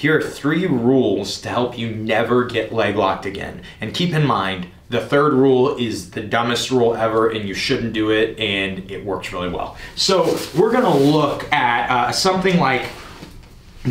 Here are 3 rules to help you never get leg locked again. And keep in mind, the 3rd rule is the dumbest rule ever and you shouldn't do it, and it works really well. So we're gonna look at something like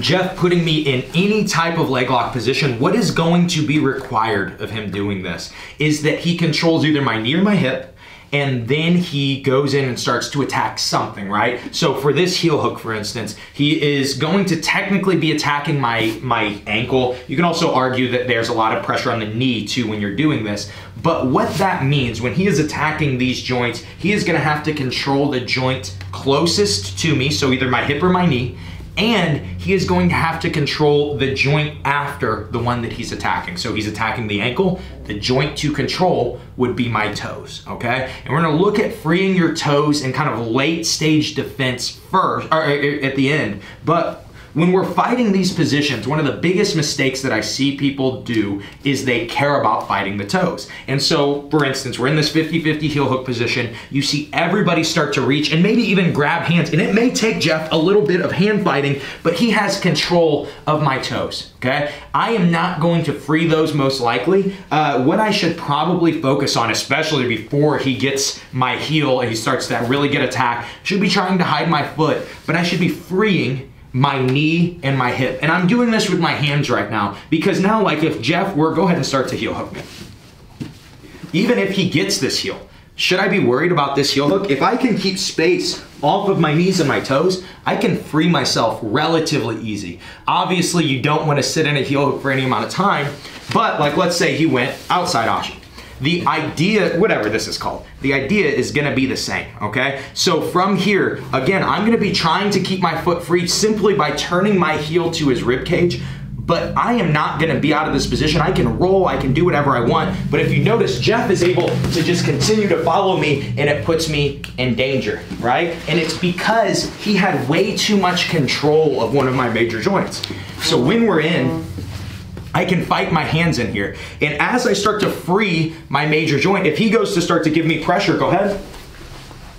Jeff putting me in any type of leg lock position. What is going to be required of him doing this is that he controls either my knee or my hip, and then he goes in and starts to attack something, right? So for this heel hook, for instance, he is going to technically be attacking my ankle. You can also argue that there's a lot of pressure on the knee too when you're doing this. But what that means, when he is attacking these joints, he is gonna have to control the joint closest to me, so either my hip or my knee, and he is going to have to control the joint after the one that he's attacking. So he's attacking the ankle, the joint to control would be my toes, okay? And we're gonna look at freeing your toes in kind of late stage defense first, or at the end. But when we're fighting these positions, one of the biggest mistakes that I see people do is they care about fighting the toes. And so, for instance, we're in this 50-50 heel hook position. You see everybody start to reach and maybe even grab hands. And it may take Jeff a little bit of hand fighting, but he has control of my toes, okay? I am not going to free those most likely. What I should probably focus on, especially before he gets my heel and he starts that really good attack, should be trying to hide my foot, but I should be freeing my knee and my hip. And I'm doing this with my hands right now because now, like, if Jeff were, go ahead and start to heel hook me. Even if he gets this heel, should I be worried about this heel hook? If I can keep space off of my knees and my toes, I can free myself relatively easy. Obviously, you don't want to sit in a heel hook for any amount of time, but like, let's say he went outside ashi. The idea, whatever this is called, the idea is gonna be the same, okay? So from here, again, I'm gonna be trying to keep my foot free simply by turning my heel to his rib cage, but I am not gonna be out of this position. I can roll, I can do whatever I want, but if you notice, Jeff is able to just continue to follow me and it puts me in danger, right? And it's because he had way too much control of one of my major joints. So when we're in, I can fight my hands in here. And as I start to free my major joint, if he goes to start to give me pressure, go ahead.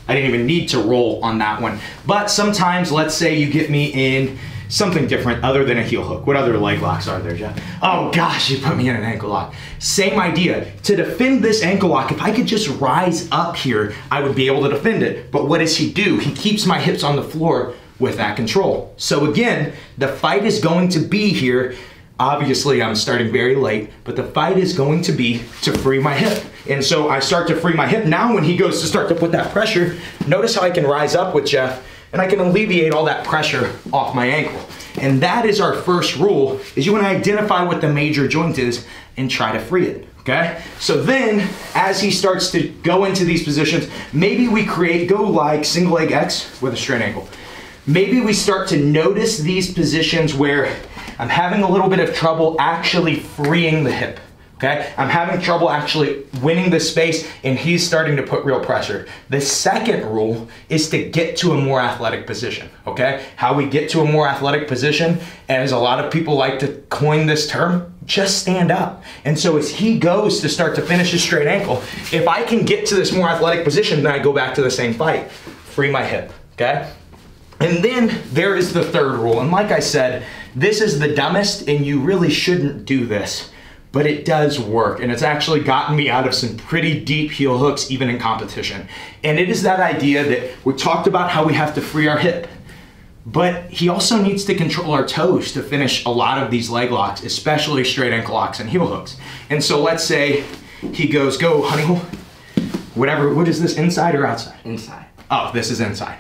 I didn't even need to roll on that one. But sometimes, let's say you get me in something different other than a heel hook. What other leg locks are there, Jeff? Oh gosh, you put me in an ankle lock. Same idea. To defend this ankle lock, if I could just rise up here, I would be able to defend it. But what does he do? He keeps my hips on the floor with that control. So again, the fight is going to be here. Obviously, I'm starting very late, but the fight is going to be to free my hip. And so I start to free my hip. Now when he goes to start to put that pressure, notice how I can rise up with Jeff and I can alleviate all that pressure off my ankle. And that is our first rule, is you want to identify what the major joint is and try to free it, okay? So then, as he starts to go into these positions, maybe we go like single leg X with a straight ankle. Maybe we start to notice these positions where I'm having a little bit of trouble actually freeing the hip, okay? I'm having trouble actually winning the space and he's starting to put real pressure. The second rule is to get to a more athletic position, okay? How we get to a more athletic position, as a lot of people like to coin this term, just stand up. And so as he goes to start to finish his straight ankle, if I can get to this more athletic position, then I go back to the same fight, free my hip, okay? And then there is the third rule. And like I said, this is the dumbest and you really shouldn't do this, but it does work. And it's actually gotten me out of some pretty deep heel hooks, even in competition. And it is that idea that we talked about how we have to free our hip, but he also needs to control our toes to finish a lot of these leg locks, especially straight ankle locks and heel hooks. And so let's say he goes, go honey hole, whatever, what is this, inside or outside? Inside. Oh, this is inside.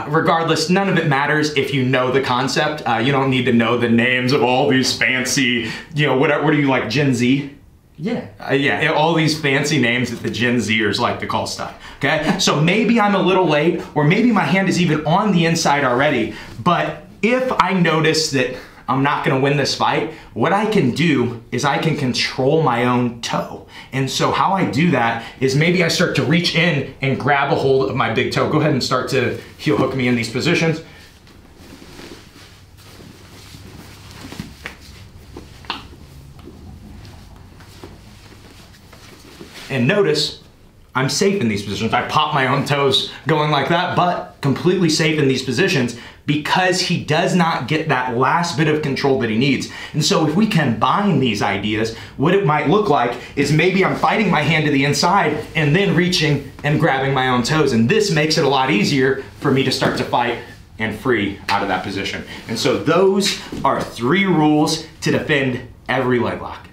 Regardless, none of it matters if you know the concept. You don't need to know the names of all these fancy, you know, what are you like, Gen Z? Yeah. Yeah, all these fancy names that the Gen Zers like to call stuff, okay? So maybe I'm a little late, or maybe my hand is even on the inside already, but if I notice that I'm not gonna win this fight, what I can do is I can control my own toe. And so how I do that is maybe I start to reach in and grab a hold of my big toe. Go ahead and start to heel hook me in these positions. And notice, I'm safe in these positions. I pop my own toes going like that, but completely safe in these positions because he does not get that last bit of control that he needs. And so if we combine these ideas, what it might look like is maybe I'm fighting my hand to the inside and then reaching and grabbing my own toes. And this makes it a lot easier for me to start to fight and free out of that position. And so those are 3 rules to defend every leg lock.